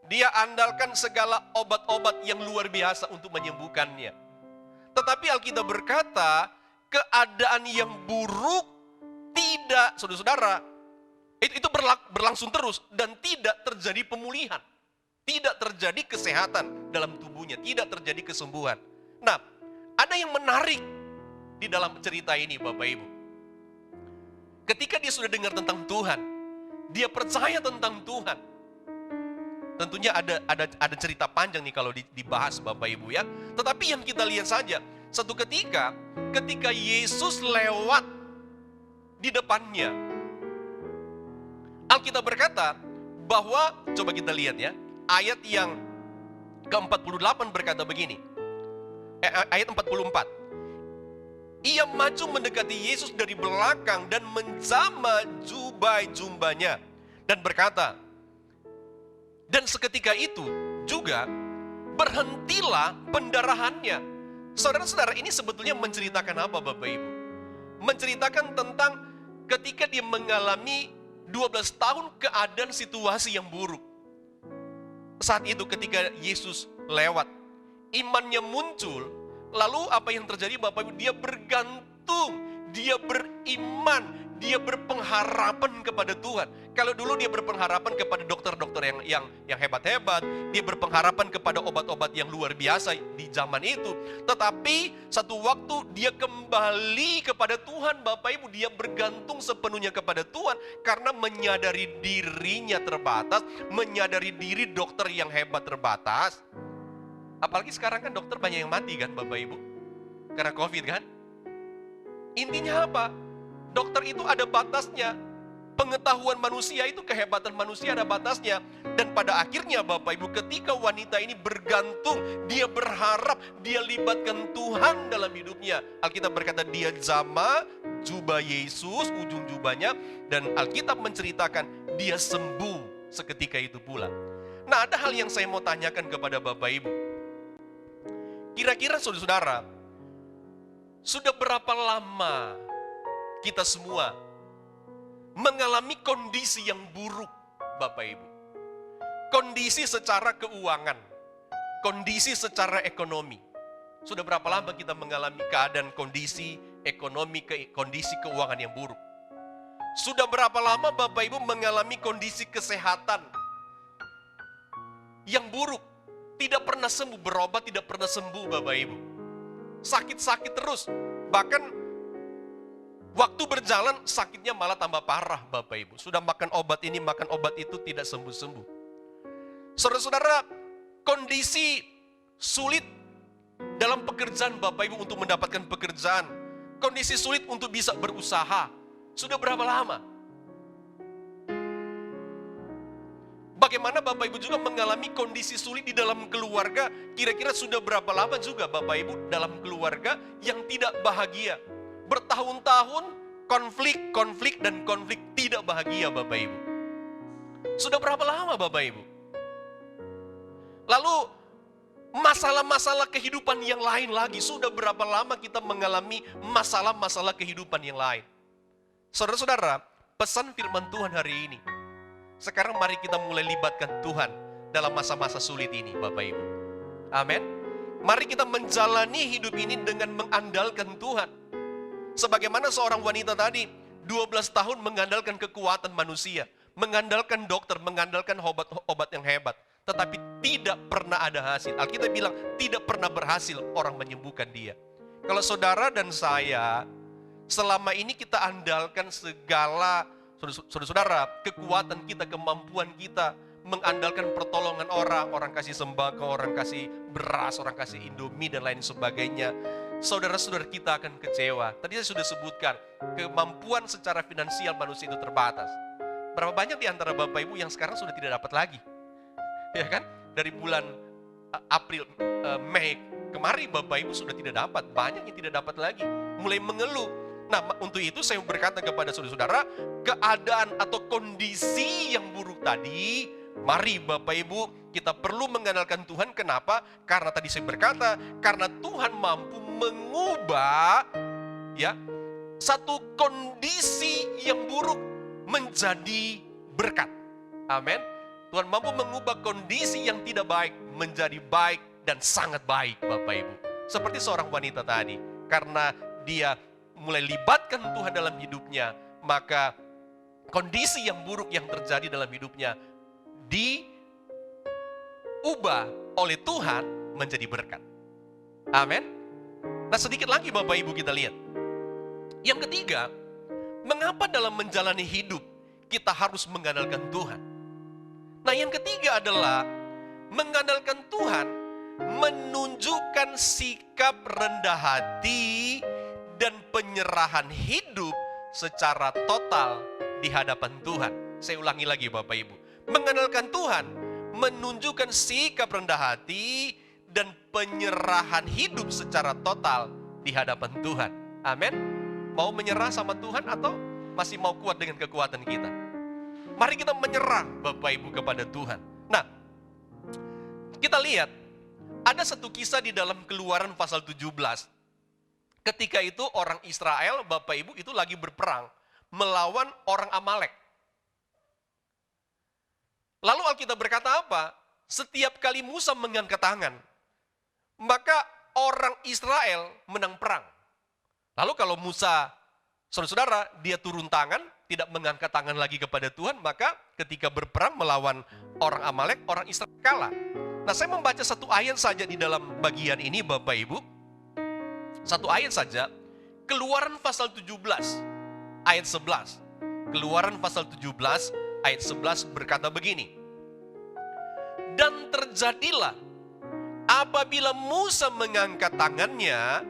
Dia andalkan segala obat-obat yang luar biasa untuk menyembuhkannya. Tetapi Alkitab berkata, keadaan yang buruk tidak, saudara-saudara, Itu berlangsung terus dan tidak terjadi pemulihan. Tidak terjadi kesehatan dalam tubuhnya, tidak terjadi kesembuhan. Nah, ada yang menarik di dalam cerita ini Bapak Ibu. Ketika dia sudah dengar tentang Tuhan, dia percaya tentang Tuhan. Tentunya ada cerita panjang nih kalau dibahas Bapak Ibu ya. Tetapi yang kita lihat saja, satu ketika Yesus lewat di depannya, Alkitab berkata bahwa, coba kita lihat ya, ayat yang ke-48 berkata begini, ayat 44. Ia maju mendekati Yesus dari belakang dan menjamah jubah-jumbahnya dan berkata, dan seketika itu juga berhentilah pendarahannya. Saudara-saudara, ini sebetulnya menceritakan apa Bapak Ibu? Menceritakan tentang ketika dia mengalami 12 tahun keadaan situasi yang buruk. Saat itu ketika Yesus lewat, imannya muncul. Lalu apa yang terjadi Bapak Ibu? Dia bergantung, dia beriman, dia berpengharapan kepada Tuhan. Kalau dulu dia berpengharapan kepada dokter-dokter yang hebat-hebat, dia berpengharapan kepada obat-obat yang luar biasa di zaman itu. Tetapi satu waktu dia kembali kepada Tuhan Bapak Ibu, dia bergantung sepenuhnya kepada Tuhan karena menyadari dirinya terbatas, menyadari diri dokter yang hebat terbatas. Apalagi sekarang kan dokter banyak yang mati kan Bapak Ibu, karena COVID kan. Intinya apa? Dokter itu ada batasnya. Pengetahuan manusia itu, kehebatan manusia ada batasnya. Dan pada akhirnya Bapak Ibu, ketika wanita ini bergantung, dia berharap, dia libatkan Tuhan dalam hidupnya. Alkitab berkata dia jamah jubah Yesus, ujung jubahnya, dan Alkitab menceritakan dia sembuh seketika itu pula. Nah, ada hal yang saya mau tanyakan kepada Bapak Ibu. Kira-kira saudara-saudara, sudah berapa lama kita semua mengalami kondisi yang buruk Bapak Ibu? Kondisi secara keuangan, kondisi secara ekonomi. Sudah berapa lama kita mengalami keadaan kondisi ekonomi, kondisi keuangan yang buruk? Sudah berapa lama Bapak Ibu mengalami kondisi kesehatan yang buruk? Tidak pernah sembuh, berobat tidak pernah sembuh Bapak Ibu. Sakit-sakit terus. Bahkan waktu berjalan sakitnya malah tambah parah Bapak Ibu. Sudah makan obat ini, makan obat itu tidak sembuh-sembuh. Saudara-saudara, kondisi sulit dalam pekerjaan Bapak Ibu untuk mendapatkan pekerjaan. Kondisi sulit untuk bisa berusaha. Sudah berapa lama? Bagaimana Bapak Ibu juga mengalami kondisi sulit di dalam keluarga? Kira-kira sudah berapa lama juga Bapak Ibu dalam keluarga yang tidak bahagia? Bertahun-tahun konflik tidak bahagia Bapak Ibu. Sudah berapa lama Bapak Ibu? Lalu masalah-masalah kehidupan yang lain lagi. Sudah berapa lama kita mengalami masalah-masalah kehidupan yang lain? Saudara-saudara, pesan firman Tuhan hari ini, sekarang mari kita mulai libatkan Tuhan dalam masa-masa sulit ini Bapak Ibu. Amin. Mari kita menjalani hidup ini dengan mengandalkan Tuhan. Sebagaimana seorang wanita tadi, 12 tahun mengandalkan kekuatan manusia, mengandalkan dokter, mengandalkan obat yang hebat. Tetapi tidak pernah ada hasil. Alkitab bilang tidak pernah berhasil orang menyembuhkan dia. Kalau saudara dan saya, selama ini kita andalkan segala saudara-saudara, kekuatan kita, kemampuan kita, mengandalkan pertolongan orang kasih sembako, orang kasih beras, orang kasih Indomie dan lain sebagainya. Saudara-saudara kita akan kecewa. Tadi saya sudah sebutkan, kemampuan secara finansial manusia itu terbatas. Berapa banyak di antara Bapak Ibu yang sekarang sudah tidak dapat lagi? Ya kan? Dari bulan April, Mei kemarin Bapak Ibu sudah tidak dapat. Banyak yang tidak dapat lagi. Mulai mengeluh. Nah, untuk itu saya berkata kepada saudara-saudara, keadaan atau kondisi yang buruk tadi, mari Bapak Ibu, kita perlu mengandalkan Tuhan. Kenapa? Karena tadi saya berkata, karena Tuhan mampu mengubah ya satu kondisi yang buruk menjadi berkat. Amin. Tuhan mampu mengubah kondisi yang tidak baik menjadi baik dan sangat baik Bapak Ibu. Seperti seorang wanita tadi, karena dia mulai libatkan Tuhan dalam hidupnya, maka kondisi yang buruk yang terjadi dalam hidupnya diubah oleh Tuhan menjadi berkat. Amin. Nah, sedikit lagi Bapak Ibu kita lihat. Yang ketiga, mengapa dalam menjalani hidup kita harus mengandalkan Tuhan? Nah, yang ketiga adalah mengandalkan Tuhan menunjukkan sikap rendah hati dan penyerahan hidup secara total di hadapan Tuhan. Saya ulangi lagi Bapak Ibu. Mengandalkan Tuhan menunjukkan sikap rendah hati dan penyerahan hidup secara total di hadapan Tuhan. Amin. Mau menyerah sama Tuhan atau masih mau kuat dengan kekuatan kita? Mari kita menyerah Bapak Ibu kepada Tuhan. Nah, kita lihat ada satu kisah di dalam Keluaran pasal 17. Ketika itu orang Israel, Bapak Ibu, itu lagi berperang melawan orang Amalek. Lalu Alkitab berkata apa? Setiap kali Musa mengangkat tangan, maka orang Israel menang perang. Lalu kalau Musa, saudara-saudara, dia turun tangan, tidak mengangkat tangan lagi kepada Tuhan, maka ketika berperang melawan orang Amalek, orang Israel kalah. Nah, saya membaca satu ayat saja di dalam bagian ini Bapak Ibu. Satu ayat saja, Keluaran pasal 17, ayat 11. Keluaran pasal 17, ayat 11 berkata begini. Dan terjadilah apabila Musa mengangkat tangannya,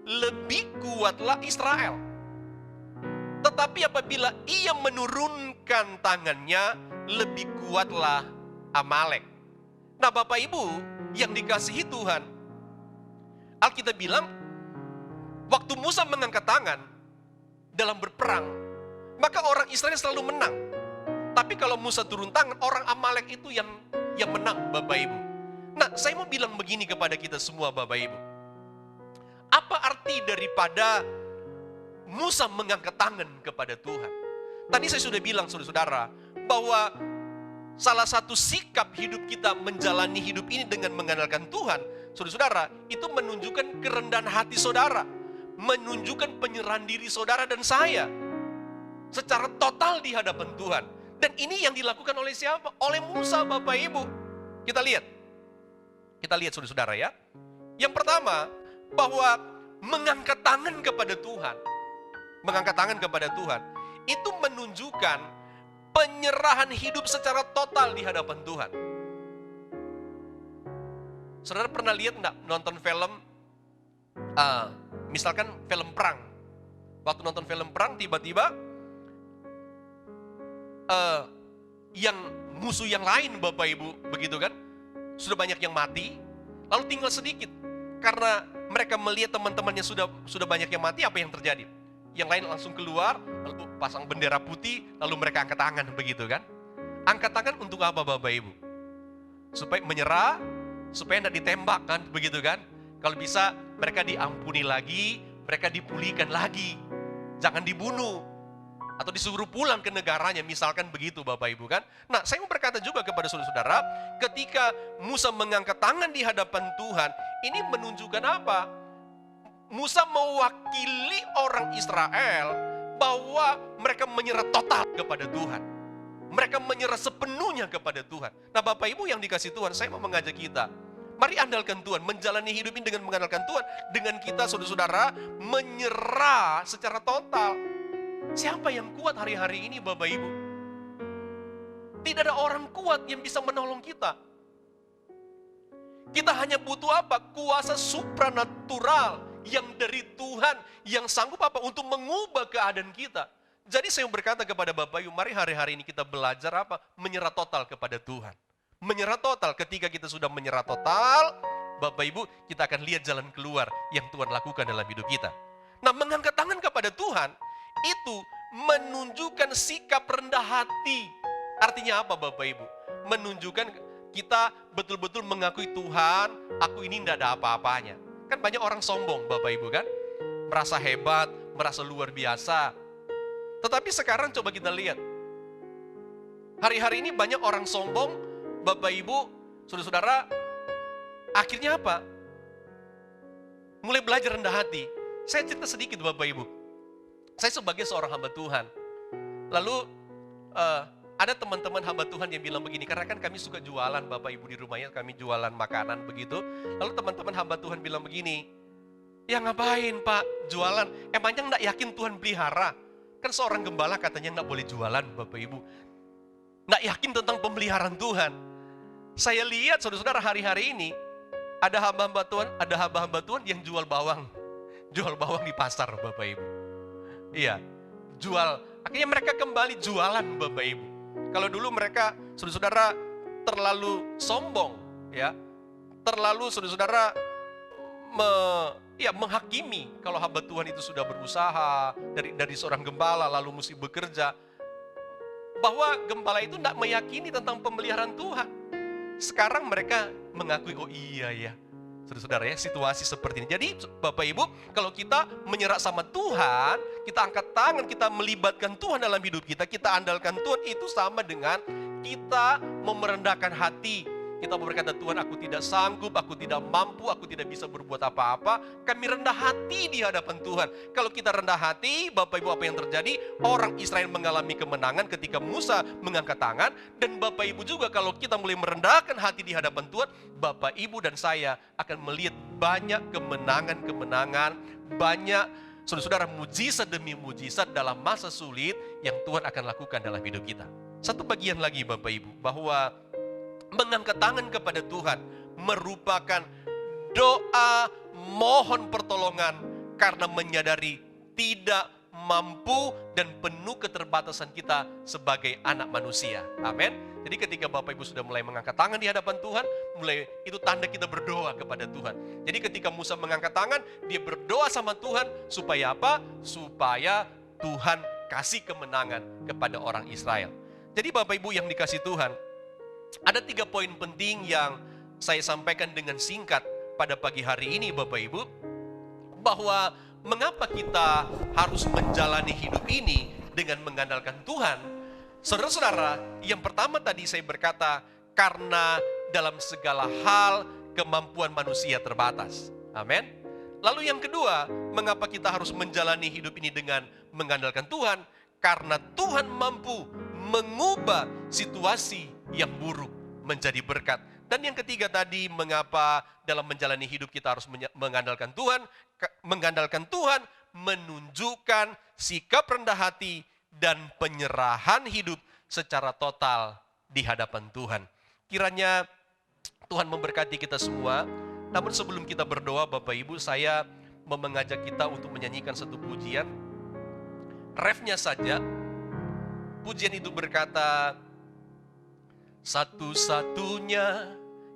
lebih kuatlah Israel. Tetapi apabila ia menurunkan tangannya, lebih kuatlah Amalek. Nah Bapak Ibu yang dikasihi Tuhan, Alkitab bilang, waktu Musa mengangkat tangan dalam berperang, maka orang Israel selalu menang. Tapi kalau Musa turun tangan, orang Amalek itu yang menang Bapak Ibu. Nah, saya mau bilang begini kepada kita semua Bapak Ibu. Apa arti daripada Musa mengangkat tangan kepada Tuhan? Tadi saya sudah bilang saudara-saudara, bahwa salah satu sikap hidup kita menjalani hidup ini dengan mengandalkan Tuhan, saudara-saudara, itu menunjukkan kerendahan hati saudara, menunjukkan penyerahan diri saudara dan saya secara total di hadapan Tuhan. Dan ini yang dilakukan oleh siapa? Oleh Musa Bapak Ibu. Kita lihat saudara-saudara ya. Yang pertama, bahwa mengangkat tangan kepada Tuhan, itu menunjukkan penyerahan hidup secara total di hadapan Tuhan. Saudara pernah lihat enggak nonton film, misalkan film perang. Waktu nonton film perang tiba-tiba yang musuh yang lain Bapak Ibu, begitu kan? Sudah banyak yang mati, lalu tinggal sedikit. Karena mereka melihat teman-temannya sudah banyak yang mati, apa yang terjadi? Yang lain langsung keluar, lalu pasang bendera putih, lalu mereka angkat tangan, begitu kan? Angkat tangan untuk apa Bapak Ibu? Supaya menyerah, supaya tidak ditembak kan, begitu kan? Kalau bisa mereka diampuni lagi, mereka dipulihkan lagi. Jangan dibunuh atau disuruh pulang ke negaranya, misalkan begitu Bapak Ibu kan. Nah, saya mau berkata juga kepada saudara-saudara, ketika Musa mengangkat tangan di hadapan Tuhan, ini menunjukkan apa? Musa mewakili orang Israel bahwa mereka menyerah total kepada Tuhan. Mereka menyerah sepenuhnya kepada Tuhan. Nah Bapak Ibu yang dikasih Tuhan, saya mau mengajak kita, mari andalkan Tuhan, menjalani hidup ini dengan mengandalkan Tuhan, dengan kita saudara-saudara menyerah secara total. Siapa yang kuat hari-hari ini Bapak Ibu? Tidak ada orang kuat yang bisa menolong kita. Kita hanya butuh apa? Kuasa supranatural yang dari Tuhan, yang sanggup apa? Untuk mengubah keadaan kita. Jadi saya berkata kepada Bapak Ibu, mari hari-hari ini kita belajar apa? Menyerah total kepada Tuhan. Menyerah total. Ketika kita sudah menyerah total, Bapak Ibu, kita akan lihat jalan keluar yang Tuhan lakukan dalam hidup kita. Nah, mengangkat tangan kepada Tuhan, itu menunjukkan sikap rendah hati. Artinya apa Bapak Ibu? Menunjukkan kita betul-betul mengakui Tuhan, aku ini tidak ada apa-apanya. Kan banyak orang sombong Bapak Ibu kan? Merasa hebat, merasa luar biasa. Tetapi sekarang coba kita lihat. Hari-hari ini banyak orang sombong, Bapak Ibu, saudara-saudara, akhirnya apa? Mulai belajar rendah hati. Saya cerita sedikit Bapak Ibu. Saya sebagai seorang hamba Tuhan. Lalu eh, ada teman-teman hamba Tuhan yang bilang begini, karena kan kami suka jualan Bapak Ibu di rumahnya, kami jualan makanan begitu. Lalu teman-teman hamba Tuhan bilang begini, ya ngapain Pak jualan? Emangnya enggak yakin Tuhan pelihara? Kan seorang gembala katanya enggak boleh jualan Bapak Ibu. Enggak yakin tentang pemeliharaan Tuhan. Saya lihat saudara-saudara hari-hari ini, ada hamba-hamba Tuhan yang jual bawang. Jual bawang di pasar Bapak Ibu. Iya, jual. Akhirnya mereka kembali jualan Bapak Ibu. Kalau dulu mereka, saudara-saudara, terlalu sombong, ya, terlalu saudara-saudara menghakimi kalau hamba Tuhan itu sudah berusaha dari seorang gembala lalu mesti bekerja, bahwa gembala itu tidak meyakini tentang pemeliharaan Tuhan. Sekarang mereka mengakui, oh iya ya, saudara-saudara ya, situasi seperti ini. Jadi Bapak Ibu, kalau kita menyerah sama Tuhan, kita angkat tangan, kita melibatkan Tuhan dalam hidup kita, kita andalkan Tuhan, itu sama dengan kita merendahkan hati. Kita berkata, Tuhan aku tidak sanggup, aku tidak mampu, aku tidak bisa berbuat apa-apa. Kami rendah hati di hadapan Tuhan. Kalau kita rendah hati, Bapak Ibu, apa yang terjadi? Orang Israel mengalami kemenangan ketika Musa mengangkat tangan. Dan Bapak Ibu juga, kalau kita mulai merendahkan hati di hadapan Tuhan, Bapak Ibu dan saya akan melihat banyak kemenangan-kemenangan, banyak saudara-saudara mujizat demi mujizat dalam masa sulit yang Tuhan akan lakukan dalam hidup kita. Satu bagian lagi Bapak Ibu, bahwa mengangkat tangan kepada Tuhan merupakan doa mohon pertolongan karena menyadari tidak mampu dan penuh keterbatasan kita sebagai anak manusia. Amin. Jadi ketika Bapak Ibu sudah mulai mengangkat tangan di hadapan Tuhan, mulai itu tanda kita berdoa kepada Tuhan. Jadi ketika Musa mengangkat tangan, dia berdoa sama Tuhan supaya apa? Supaya Tuhan kasih kemenangan kepada orang Israel. Jadi Bapak Ibu yang dikasih Tuhan, ada 3 poin penting yang saya sampaikan dengan singkat pada pagi hari ini Bapak Ibu, bahwa mengapa kita harus menjalani hidup ini dengan mengandalkan Tuhan. Saudara-saudara, yang pertama tadi saya berkata, karena dalam segala hal kemampuan manusia terbatas. Amin. Lalu yang kedua, mengapa kita harus menjalani hidup ini dengan mengandalkan Tuhan? Karena Tuhan mampu mengubah situasi yang buruk menjadi berkat. Dan yang ketiga tadi, mengapa dalam menjalani hidup kita harus mengandalkan Tuhan? Mengandalkan Tuhan menunjukkan sikap rendah hati dan penyerahan hidup secara total di hadapan Tuhan. Kiranya Tuhan memberkati kita semua. Namun sebelum kita berdoa Bapak Ibu, saya mau mengajak kita untuk menyanyikan satu pujian. Refnya saja, pujian itu berkata, satu-satunya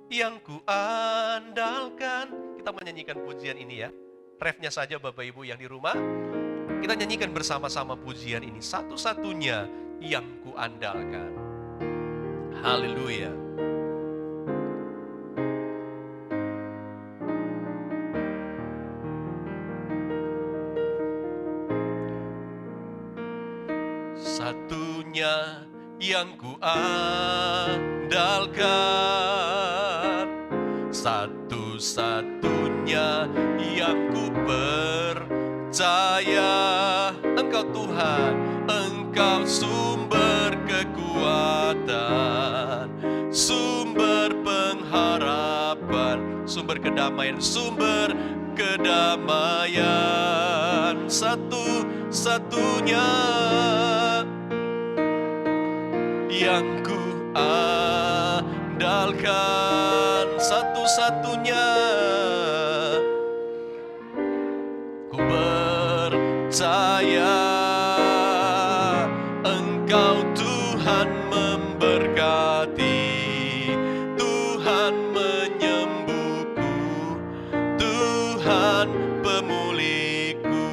yang kuandalkan. Kita menyanyikan pujian ini ya. Refnya saja Bapak Ibu yang di rumah, kita nyanyikan bersama-sama pujian ini. Satu-satunya yang kuandalkan. Haleluya. Satunya yang kuandalkan, satu-satunya yang ku percaya. Engkau Tuhan, Engkau sumber kekuatan, sumber pengharapan, sumber kedamaian, sumber kedamaian. Satu-satunya yang ku andalkan, satu-satunya ku percaya. Engkau Tuhan memberkati, Tuhan menyembuhku, Tuhan pemulihku.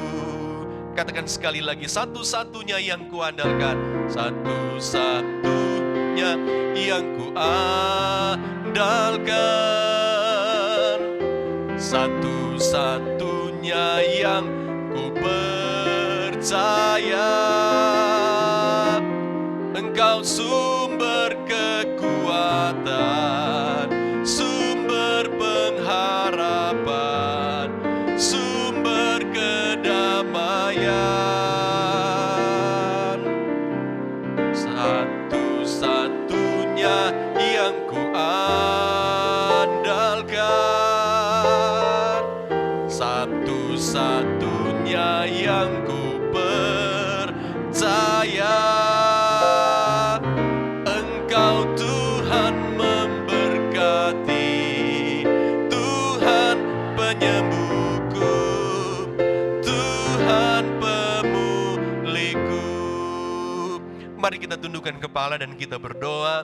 Katakan sekali lagi, satu-satunya yang kuandalkan, satu-satunya yang kuandalkan, satu-satunya yang ku percaya. Engkau sumber kekuatan, sumber pengharapan, sumber kedamaian. tundukkan kepala dan kita berdoa.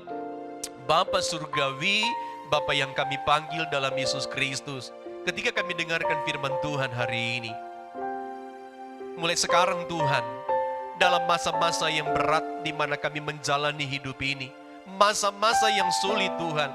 Bapa Surgawi, Bapa yang kami panggil dalam Yesus Kristus, ketika kami dengarkan firman Tuhan hari ini, mulai sekarang Tuhan, dalam masa-masa yang berat di mana kami menjalani hidup ini, masa-masa yang sulit Tuhan,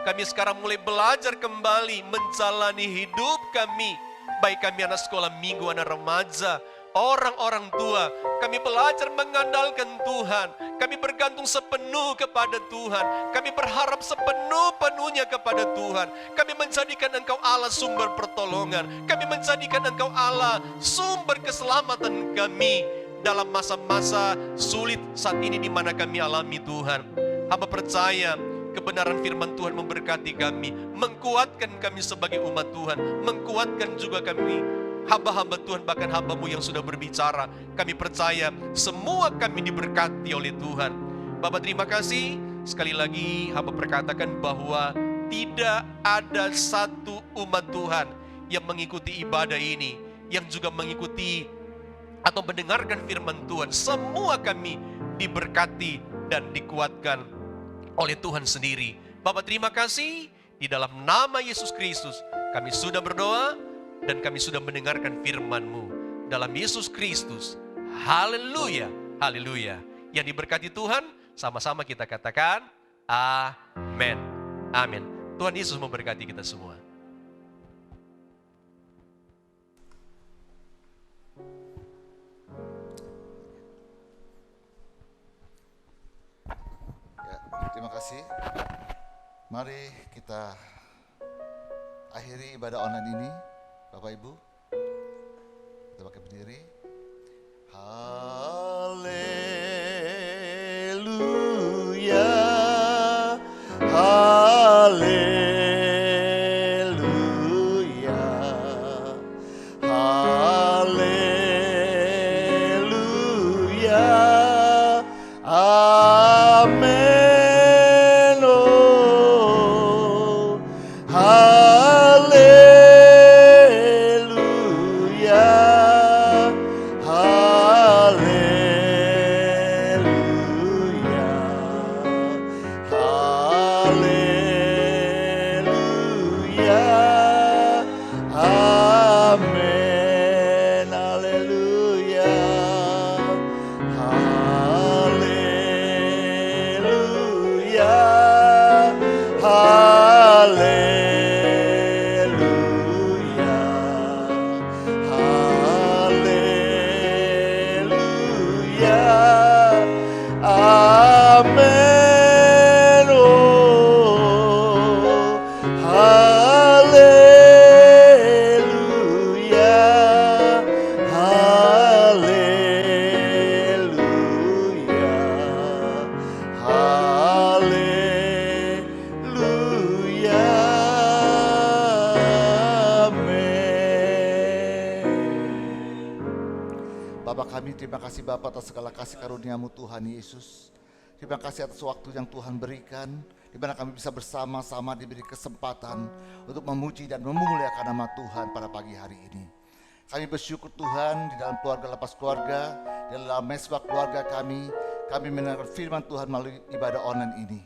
kami sekarang mulai belajar kembali menjalani hidup kami, baik kami anak sekolah minggu, anak remaja, orang-orang tua, kami belajar mengandalkan Tuhan. Kami bergantung sepenuh kepada Tuhan. Kami berharap sepenuh-penuhnya kepada Tuhan. Kami menjadikan Engkau Allah sumber pertolongan. Kami menjadikan Engkau Allah sumber keselamatan kami dalam masa-masa sulit saat ini di mana kami alami Tuhan. Hamba percaya kebenaran firman Tuhan memberkati kami, mengkuatkan kami sebagai umat Tuhan, mengkuatkan juga kami hamba-hamba Tuhan, bahkan hamba-Mu yang sudah berbicara. Kami percaya semua kami diberkati oleh Tuhan. Bapa terima kasih. Sekali lagi hamba perkatakan bahwa tidak ada satu umat Tuhan yang mengikuti ibadah ini, yang juga mengikuti atau mendengarkan firman Tuhan. Semua kami diberkati dan dikuatkan oleh Tuhan sendiri. Bapa terima kasih. Di dalam nama Yesus Kristus kami sudah berdoa dan kami sudah mendengarkan firman-Mu dalam Yesus Kristus. Haleluya, haleluya. Yang diberkati Tuhan, sama-sama kita katakan amin. Amin. Tuhan Yesus memberkati kita semua. Ya, terima kasih. Mari kita akhiri ibadah online ini. Bapak Ibu, kita pakai berdiri. Haleluya, haleluya, haleluya, amin. Oh, terima kasih Bapa atas segala kasih karunia-Mu Tuhan Yesus. Terima kasih atas waktu yang Tuhan berikan, di mana kami bisa bersama-sama diberi kesempatan untuk memuji dan memuliakan nama Tuhan pada pagi hari ini. Kami bersyukur Tuhan di dalam keluarga lepas keluarga, di dalam mesbah keluarga kami mendengarkan firman Tuhan melalui ibadah online ini.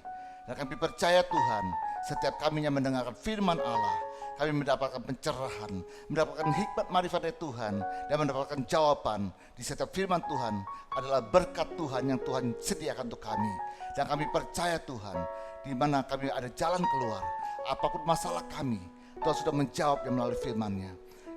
Dan kami percaya Tuhan, setiap kami yang mendengarkan firman Allah, kami mendapatkan pencerahan, mendapatkan hikmat marifat dari Tuhan, dan mendapatkan jawaban di setiap firman Tuhan adalah berkat Tuhan yang Tuhan sediakan untuk kami. Dan kami percaya Tuhan, di mana kami ada jalan keluar, apapun masalah kami, Tuhan sudah menjawabnya melalui firman-Nya.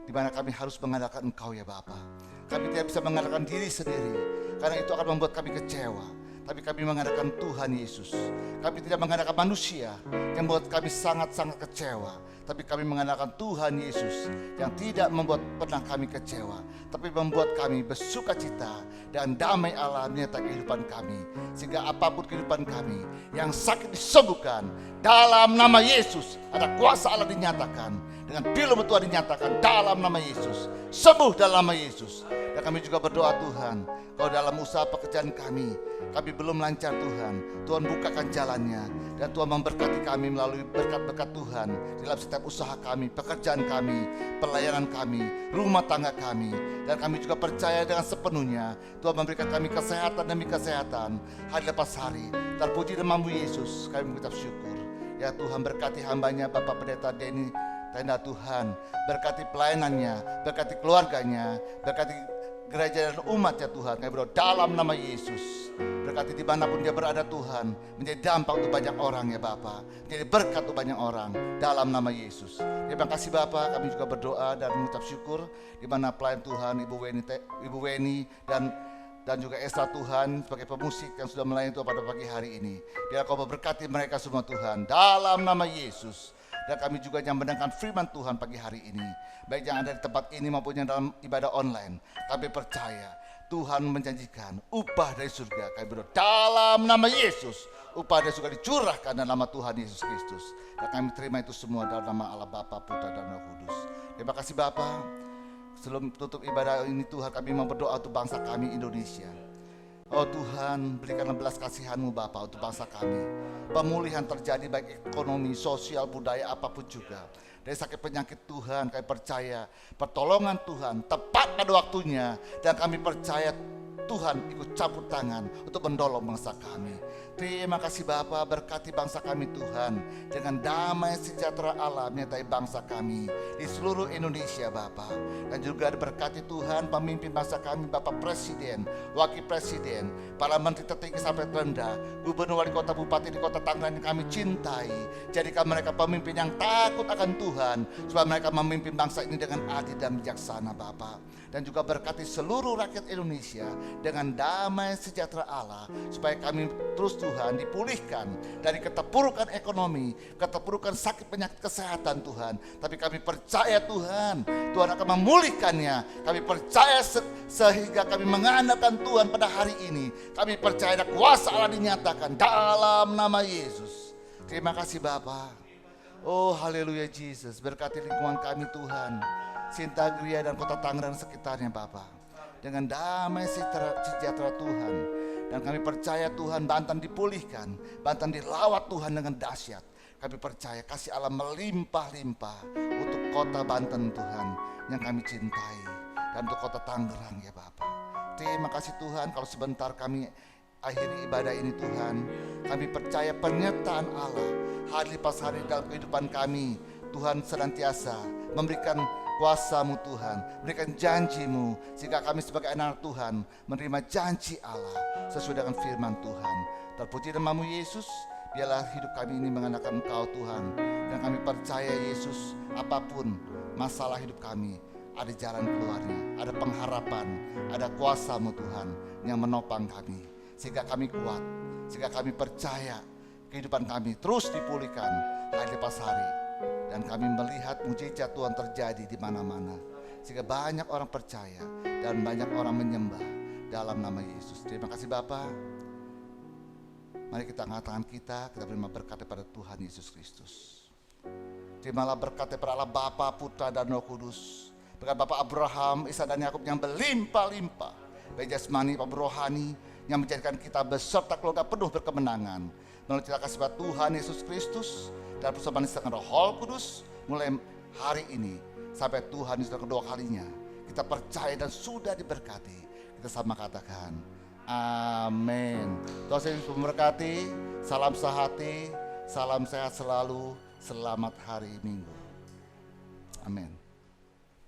Di mana kami harus mengandalkan Engkau ya Bapa. Kami tidak bisa mengandalkan diri sendiri, karena itu akan membuat kami kecewa. Tapi kami mengandalkan Tuhan Yesus. Kami tidak mengandalkan manusia yang membuat kami sangat-sangat kecewa. Tapi kami mengandalkan Tuhan Yesus yang tidak membuat pernah kami kecewa, tapi membuat kami bersuka cita dan damai Allah menyertai kehidupan kami. Sehingga apapun kehidupan kami yang sakit disembuhkan, dalam nama Yesus ada kuasa Allah dinyatakan. Dan dengan firman Tuhan dinyatakan dalam nama Yesus. Sembuh dalam nama Yesus. Dan kami juga berdoa Tuhan, kalau dalam usaha pekerjaan kami belum lancar Tuhan, Tuhan bukakan jalannya. Dan Tuhan memberkati kami melalui berkat-berkat Tuhan dalam setiap usaha kami, pekerjaan kami, pelayanan kami, rumah tangga kami. Dan kami juga percaya dengan sepenuhnya Tuhan memberikan kami kesehatan demi kesehatan hari lepas hari. Terpuji namamu Yesus, kami mengucap syukur. Ya Tuhan, berkati hambanya Bapak Pendeta Denny Tenda Tuhan, berkati pelayanannya, berkati keluarganya, berkati gereja dan umat ya Tuhan. Kami berdoa dalam nama Yesus. Berkati dimanapun dia berada Tuhan, menjadi dampak untuk banyak orang ya Bapa, menjadi berkat untuk banyak orang dalam nama Yesus. Terima kasih Bapa, kami juga berdoa dan mengucap syukur di mana pelayan Tuhan Ibu Weni dan juga Esa Tuhan sebagai pemusik yang sudah melayani Tuhan pada pagi hari ini. Biar Kau memberkati mereka semua Tuhan dalam nama Yesus. Dan kami juga yang mendengarkan firman Tuhan pagi hari ini, baik yang ada di tempat ini maupun yang dalam ibadah online, kami percaya Tuhan menjanjikan upah dari surga. Kami berdoa dalam nama Yesus, upah dari surga dicurahkan dalam nama Tuhan Yesus Kristus. Dan kami terima itu semua dalam nama Allah Bapa, Putra dan Roh Kudus. Terima kasih Bapa. Sebelum tutup ibadah ini Tuhan, kami mau berdoa untuk bangsa kami Indonesia. Oh Tuhan, berikanlah belas kasihan-Mu Bapa untuk bangsa kami. Pemulihan terjadi baik ekonomi, sosial, budaya, apapun juga. Dari sakit penyakit Tuhan, kami percaya pertolongan Tuhan tepat pada waktunya. Dan kami percaya Tuhan ikut campur tangan untuk menolong bangsa kami. Terima kasih Bapa, berkati bangsa kami Tuhan, dengan damai sejahtera Allah menyertai bangsa kami di seluruh Indonesia Bapa. Dan juga berkati Tuhan pemimpin bangsa kami, Bapak Presiden, Wakil Presiden, para menteri tertinggi sampai terendah, Gubernur, Wali Kota, Bupati di Kota Tangerang yang kami cintai. Jadikan mereka pemimpin yang takut akan Tuhan, supaya mereka memimpin bangsa ini dengan adil dan bijaksana Bapa. Dan juga berkati seluruh rakyat Indonesia dengan damai sejahtera Allah, supaya kami terus Tuhan dipulihkan dari keterpurukan ekonomi, keterpurukan sakit penyakit kesehatan Tuhan. Tapi kami percaya Tuhan akan memulihkannya. Kami percaya sehingga kami mengandalkan Tuhan pada hari ini. Kami percaya kuasa Allah dinyatakan dalam nama Yesus. Terima kasih Bapa. Oh haleluya Jesus, berkati lingkungan kami Tuhan, Sintagria dan Kota Tangerang sekitarnya Bapa, dengan damai sejahtera Tuhan. Dan kami percaya Tuhan Banten dipulihkan, Banten dilawat Tuhan dengan dahsyat. Kami percaya kasih Allah melimpah-limpah untuk kota Banten Tuhan yang kami cintai, dan untuk Kota Tangerang ya Bapa. Terima kasih Tuhan, kalau sebentar kami akhiri ibadah ini Tuhan, kami percaya penyertaan Allah hari lepas hari dalam kehidupan kami. Tuhan senantiasa memberikan kuasa-Mu Tuhan, berikan janji-Mu, sehingga kami sebagai anak Tuhan menerima janji Allah sesuai dengan firman Tuhan. Terpuji namamu Yesus, biarlah hidup kami ini mengandalkan Engkau Tuhan. Dan kami percaya Yesus, apapun masalah hidup kami, ada jalan keluarnya, ada pengharapan, ada kuasa-Mu Tuhan yang menopang kami, sehingga kami kuat, sehingga kami percaya kehidupan kami terus dipulihkan hari lepas hari. Dan kami melihat mujizat Tuhan terjadi di mana-mana, sehingga banyak orang percaya dan banyak orang menyembah dalam nama Yesus. Terima kasih Bapa. Mari kita angkat tangan kita terima berkat daripada Tuhan Yesus Kristus. Terimalah berkat daripada Allah Bapa, Putra dan Roh Kudus. Berkat Bapak Abraham, Ishak dan Yakub yang berlimpah-limpah, baik jasmani maupun rohani, yang menjadikan kita beserta keluarga penuh berkemenangan. Melalui cerita kasih Tuhan Yesus Kristus dan persoalan dengan Roh Kudus, mulai hari ini sampai Tuhan sudah kedua kalinya, kita percaya dan sudah diberkati. Kita sama katakan amin. Tuhan Yesus memberkati. Salam sehati, salam sehat selalu, selamat hari Minggu. Amin.